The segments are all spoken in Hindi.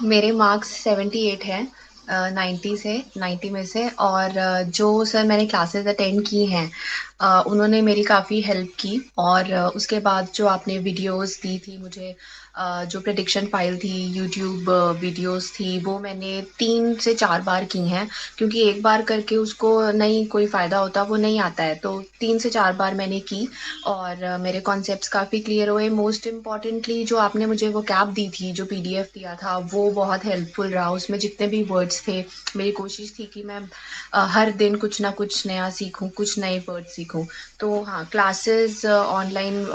मेरे मार्क्स 78 हैं 90 से 90 में से। और जो सर मैंने क्लासेस अटेंड की हैं उन्होंने मेरी काफ़ी हेल्प की। और उसके बाद जो आपने वीडियोस दी थी मुझे, जो प्रेडिक्शन फाइल थी, यूट्यूब वीडियोस थी, वो मैंने 3 से 4 बार की हैं। क्योंकि एक बार करके उसको नहीं कोई फ़ायदा होता, वो नहीं आता है, तो 3 से 4 बार मैंने की। और मेरे कॉन्सेप्ट्स काफ़ी क्लियर हुए। मोस्ट इम्पॉर्टेंटली जो आपने मुझे वो कैप दी थी, जो पीडीएफ दिया था, वो बहुत हेल्पफुल रहा। उसमें जितने भी वर्ड्स थे, मेरी कोशिश थी कि मैं हर दिन कुछ ना कुछ नया सीखूं, कुछ नए वर्ड सीखूं। तो हाँ, क्लासेस ऑनलाइन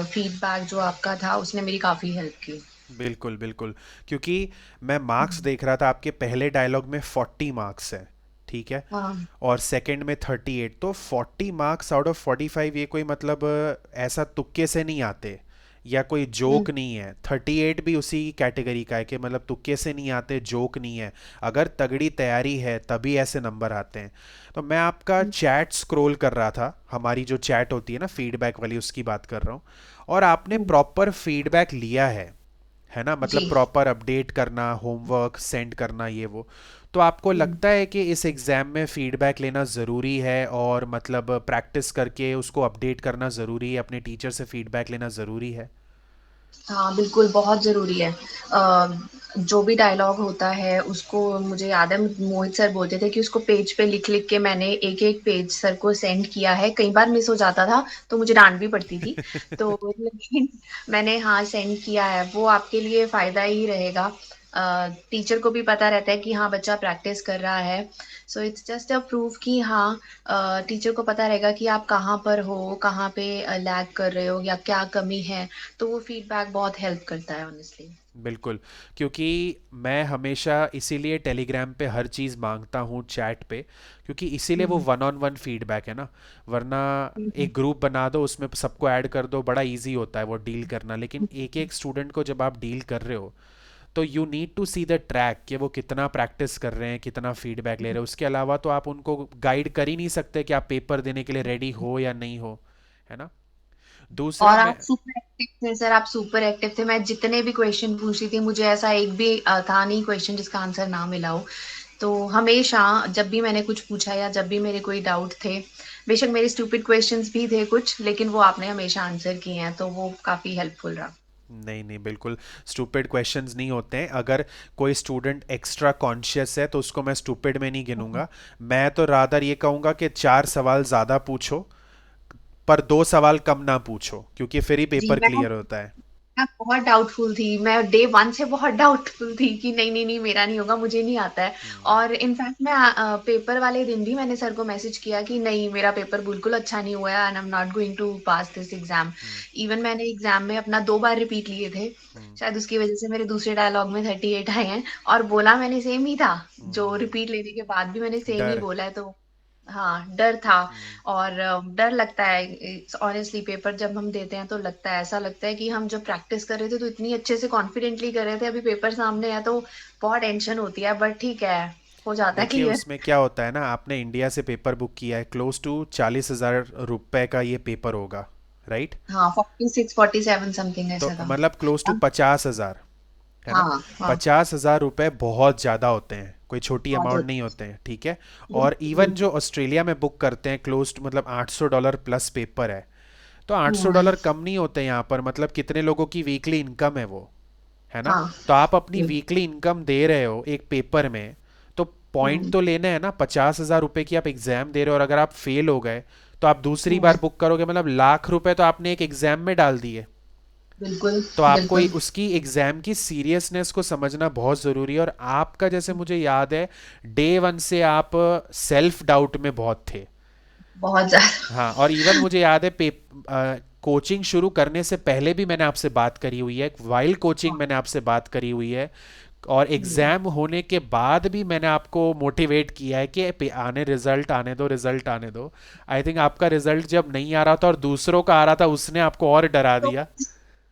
फीडबैक जो आपका था उसने मेरी काफ़ी हेल्प की। बिल्कुल बिल्कुल। क्योंकि मैं मार्क्स देख रहा था, आपके पहले डायलॉग में 40 मार्क्स है, ठीक है, हाँ। और सेकंड में 38। तो 40 मार्क्स आउट ऑफ 45, ये कोई मतलब ऐसा तुक्के से नहीं आते, या कोई हम्म। जोक नहीं है। 38 भी उसी कैटेगरी का है कि मतलब तुक्के से नहीं आते, जोक नहीं है। अगर तगड़ी तैयारी है तभी ऐसे नंबर आते हैं। तो मैं आपका चैट स्क्रॉल कर रहा था, हमारी जो चैट होती है ना फीडबैक वाली, उसकी बात कर रहा हूँ। और आपने हम्म। प्रॉपर फीडबैक लिया है ना, मतलब जी। प्रॉपर अपडेट करना, होमवर्क सेंड करना, ये वो। तो आपको हम्म। लगता है कि इस एग्ज़ाम में फीडबैक लेना ज़रूरी है, और मतलब प्रैक्टिस करके उसको अपडेट करना ज़रूरी है, अपने टीचर से फीडबैक लेना ज़रूरी है? हाँ, बिल्कुल बहुत ज़रूरी है। जो भी डायलॉग होता है उसको, मुझे याद है मोहित सर बोलते थे कि उसको पेज पे लिख लिख के मैंने एक एक पेज सर को सेंड किया है। कई बार मिस हो जाता था तो मुझे डांट भी पड़ती थी। तो लेकिन मैंने हाँ सेंड किया है। वो आपके लिए फायदा ही रहेगा। टीचर को भी पता रहता है कि हाँ बच्चा प्रैक्टिस कर रहा है। So it's just a proof कि हाँ, टीचर को पता रहेगा कि आप कहाँ पर हो, कहाँ पे लैग कर रहे हो या क्या कमी है। तो वो फीडबैक बहुत हेल्प करता है ऑनेस्टली। बिल्कुल। क्योंकि मैं हमेशा इसीलिए टेलीग्राम पे हर चीज़ मांगता हूँ चैट पे, क्योंकि इसीलिए वो हम्म। वन ऑन वन फीडबैक है ना। वरना हम्म। एक ग्रुप बना दो, उसमें सबको ऐड कर दो, बड़ा इजी होता है वो डील करना। लेकिन एक एक स्टूडेंट को जब आप डील कर रहे हो, तो you need to see the track कि वो कितना प्रैक्टिस कर रहे हैं, कितना फीडबैक ले रहे हैं। उसके अलावा तो आप उनको गाइड कर ही नहीं सकते कि आप पेपर देने के लिए रेडी हो या नहीं हो, है ना। दूसरा और मैं, आप सुपर एक्टिव थे सर, आप सुपर एक्टिव थे। मैं जितने भी क्वेश्चन पूछ रही थी, मुझे ऐसा एक भी था नहीं क्वेश्चन जिसका आंसर ना मिला हो। तो हमेशा जब भी मैंने कुछ पूछा या जब भी मेरे कोई डाउट थे, बेशक मेरे स्टूपिड क्वेश्चंस भी थे कुछ, लेकिन वो आपने हमेशा आंसर किए हैं, तो वो काफी हेल्पफुल रहा। नहीं नहीं, बिल्कुल स्टूपिड क्वेश्चंस नहीं होते हैं। अगर कोई स्टूडेंट एक्स्ट्रा कॉन्शियस है तो उसको मैं स्टूपिड में नहीं गिनूंगा। मैं तो रादर ये कहूंगा कि 4 सवाल ज़्यादा पूछो, पर 2 सवाल कम ना पूछो, क्योंकि फिर ही जी, पेपर क्लियर होता है। मैं बहुत डाउटफुल थी। मैं डे वन से बहुत डाउटफुल थी कि नहीं नहीं नहीं, मेरा नहीं होगा, मुझे नहीं आता है। हम्म। और इनफैक्ट मैं पेपर वाले दिन भी मैंने सर को मैसेज किया कि नहीं, मेरा पेपर बिल्कुल अच्छा नहीं हुआ है and I am not going to pass this exam. Hmm. Even मैंने एग्जाम में अपना 2 बार रिपीट लिए थे। हम्म। शायद उसकी वजह से मेरे दूसरे डायलॉग में 38 आए हैं। और बोला मैंने सेम ही था, जो रिपीट लेने के बाद भी मैंने सेम ही डर। बोला है। तो हाँ, डर था। हम्म। और डर लगता है ऑनेस्टली। पेपर जब हम देते हैं तो लगता है, ऐसा लगता है कि हम जब प्रैक्टिस कर रहे थे तो इतनी अच्छे से कॉन्फिडेंटली कर रहे थे, अभी पेपर सामने है तो बहुत टेंशन होती है। बट ठीक है, हो जाता है देखिए क्लियर। उसमें क्या होता है ना, आपने इंडिया से पेपर बुक किया है, क्लोज टू 40,000 रुपए का ये पेपर होगा, राइट। हाँ, 46 47 समथिंग तो ऐसा था। मतलब क्लोज टू 50,000, है ना। हाँ हाँ। 50,000 रुपए बहुत ज़्यादा होते हैं, कोई छोटी बहुत अमाउंट नहीं होता होते हैं, ठीक है। है। और बिल्कुल। इवन जो ऑस्ट्रेलिया में बुक करते हैं, क्लोज टू मतलब $800 प्लस पेपर है। तो आठ सौ हम्म। डॉलर कम नहीं होते यहाँ पर, मतलब कितने लोगों की वीकली इनकम है वो, है ना। हाँ। तो आप अपनी हम्म। वीकली इनकम दे रहे हो एक पेपर में, तो पॉइंट हम्म। तो लेने हैं ना। 50,000 रुपए की आप एग्जाम दे रहे हो, और अगर आप फेल हो गए तो आप दूसरी बार हम्म। बुक करोगे, मतलब लाख रुपए तो आपने एक एग्जाम में डाल दिए। बिल्कुल। तो आपको बिल्कुल। उसकी एग्जाम की सीरियसनेस को समझना बहुत ज़रूरी है। और आपका, जैसे मुझे याद है, डे वन से आप सेल्फ डाउट में बहुत थे। बहुत ज्यादा। हाँ, और इवन मुझे याद है कोचिंग शुरू करने से पहले भी मैंने आपसे बात करी हुई है, वाइल कोचिंग हाँ। मैंने आपसे बात करी हुई है। और हम्म। एग्ज़ाम होने के बाद भी मैंने आपको मोटिवेट किया है कि आने रिजल्ट आने दो, रिजल्ट आने दो। आई थिंक आपका रिजल्ट जब नहीं आ रहा था और दूसरों का आ रहा था, उसने आपको और डरा तो दिया।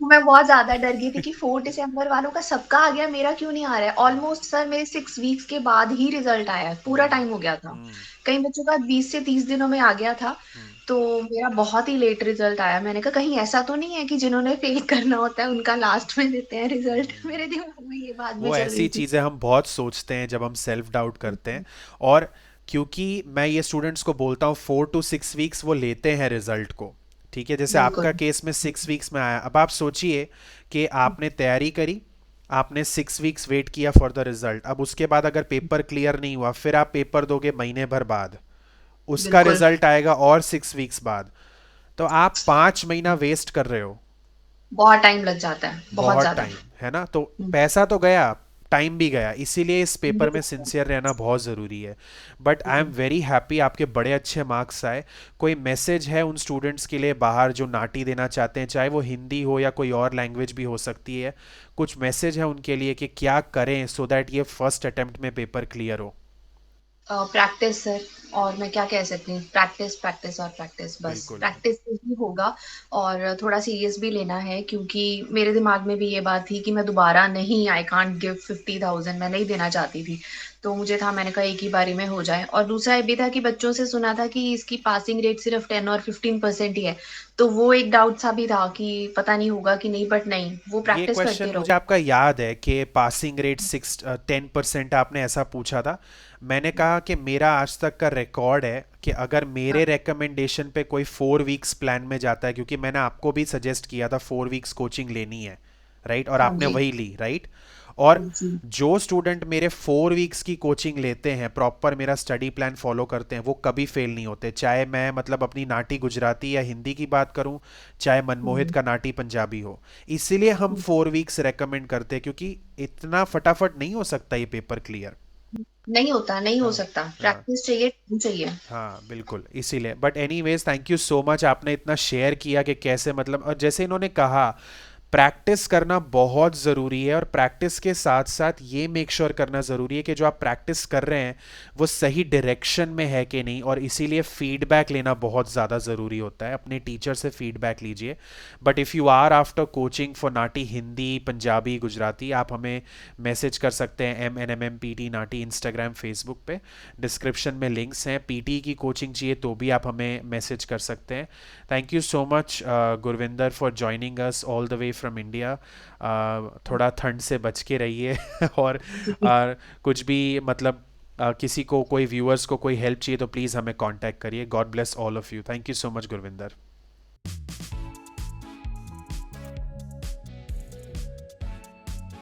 मैं बहुत ज्यादा डर गई थी कि 4 दिसंबर वालों का सबका आ गया, मेरा क्यों नहीं आ रहा है। ऑलमोस्ट सर मेरे 6 वीक्स के बाद ही रिजल्ट आया है, पूरा हम्म। टाइम हो गया था। हम्म। कई बच्चों का 20 से 30 दिनों में आ गया था। तो मेरा बहुत ही लेट रिजल्ट आया। मैंने कहा कहीं ऐसा तो नहीं है कि जिन्होंने फेल करना होता है उनका लास्ट में देते हैं रिजल्ट। मेरे दिमाग में ये बात भी वो चल ऐसी रही थी। चीज़ें हम बहुत सोचते हैं जब हम सेल्फ डाउट करते हैं। और क्योंकि मैं ये स्टूडेंट्स को बोलता हूँ 4 to 6 वीक्स वो लेते हैं रिजल्ट को। ठीक है, जैसे आपका बिल्कुल। केस में 6 वीक्स में आया। अब आप सोचिए कि आपने तैयारी करी, आपने 6 वीक्स वेट किया फॉर द रिजल्ट। अब उसके बाद अगर पेपर क्लियर नहीं हुआ, फिर आप पेपर दोगे महीने भर बाद, उसका बिल्कुल। रिजल्ट आएगा और 6 वीक्स बाद। तो आप 5 महीना वेस्ट कर रहे हो। बहुत टाइम लग जाता है, बहुत बहुत ज्यादा। टाइम है ना, तो पैसा तो गया, टाइम भी गया। इसीलिए इस पेपर में बिल्कुल। सिंसियर रहना बहुत ज़रूरी है। But I am very happy आपके बड़े अच्छे मार्क्स आए। कोई मैसेज है उन स्टूडेंट्स के लिए बाहर जो नाटी देना चाहते हैं, चाहे वो हिंदी हो या कोई और लैंग्वेज भी हो सकती है? कुछ मैसेज है उनके लिए कि क्या करें सो दैट ये फर्स्ट अटेम्प्ट में पेपर क्लियर हो? Practice sir. और मैं क्या कह सकती हूँ, प्रैक्टिस प्रैक्टिस और प्रैक्टिस, बस बिल्कुल। प्रैक्टिस से ही होगा। और थोड़ा सीरियस भी लेना है, क्योंकि मेरे दिमाग में भी ये बात थी कि मैं दोबारा नहीं, आई कांट गिव 50,000, मैं नहीं देना चाहती थी। तो मुझे था, मैंने कहा एक ही बारी में हो जाए। और दूसरा ये भी था कि बच्चों से सुना था कि इसकी पासिंग रेट सिर्फ 10 और 15% ही है। तो वो एक डाउट सा भी था कि पता नहीं होगा कि नहीं, बट नहीं, वो ये प्रैक्टिस क्वेश्चन करते मुझे रहो। आपका याद है कि पासिंग रेट 10% आपने ऐसा पूछा था। मैंने कहा कि मेरा आज तक का रिकॉर्ड है कि अगर मेरे हाँ। रिकमेंडेशन पे कोई 4 वीक्स प्लान में जाता है, क्योंकि मैंने आपको भी सजेस्ट किया था 4 वीक्स कोचिंग लेनी है, राइट? और हाँ आपने जी। वही ली, राइट? और जी। जो स्टूडेंट मेरे 4 वीक्स की कोचिंग लेते हैं, प्रॉपर मेरा स्टडी प्लान फॉलो करते हैं, वो कभी फेल नहीं होते। चाहे मैं मतलब अपनी नाटी गुजराती या हिंदी की बात करूं, चाहे मनमोहित हम्म। का नाटी पंजाबी हो। इसीलिए हम 4 वीक्स रेकमेंड करते हैं, क्योंकि इतना फटाफट नहीं हो सकता ये पेपर क्लियर। नहीं होता, नहीं हो हाँ। सकता, हाँ। प्रैक्टिस चाहिए, time चाहिए। हाँ बिल्कुल, इसीलिए। But anyways, thank you so much, आपने इतना शेयर किया कि कैसे मतलब, और जैसे इन्होंने कहा, प्रैक्टिस करना बहुत ज़रूरी है। और प्रैक्टिस के साथ साथ ये मेक श्योर करना ज़रूरी है कि जो आप प्रैक्टिस कर रहे हैं वो सही डायरेक्शन में है कि नहीं। और इसीलिए फीडबैक लेना बहुत ज़्यादा ज़रूरी होता है, अपने टीचर से फीडबैक लीजिए। But if you are after coaching for NAATI Hindi, Punjabi, Gujarati, आप हमें मैसेज कर सकते हैं MNMMPT नाटी, इंस्टाग्राम, फेसबुक पे। डिस्क्रिप्शन में लिंक्स हैं। पीटी की कोचिंग चाहिए तो भी आप हमें मैसेज कर सकते हैं। Thank you so much Gurvinder for joining us all the way from India. थोड़ा ठंड से बच के रहिए और कुछ भी मतलब किसी को, कोई व्यूअर्स को कोई हेल्प चाहिए तो प्लीज़ हमें कांटेक्ट करिए। God bless all of you. Thank you so much Gurvinder.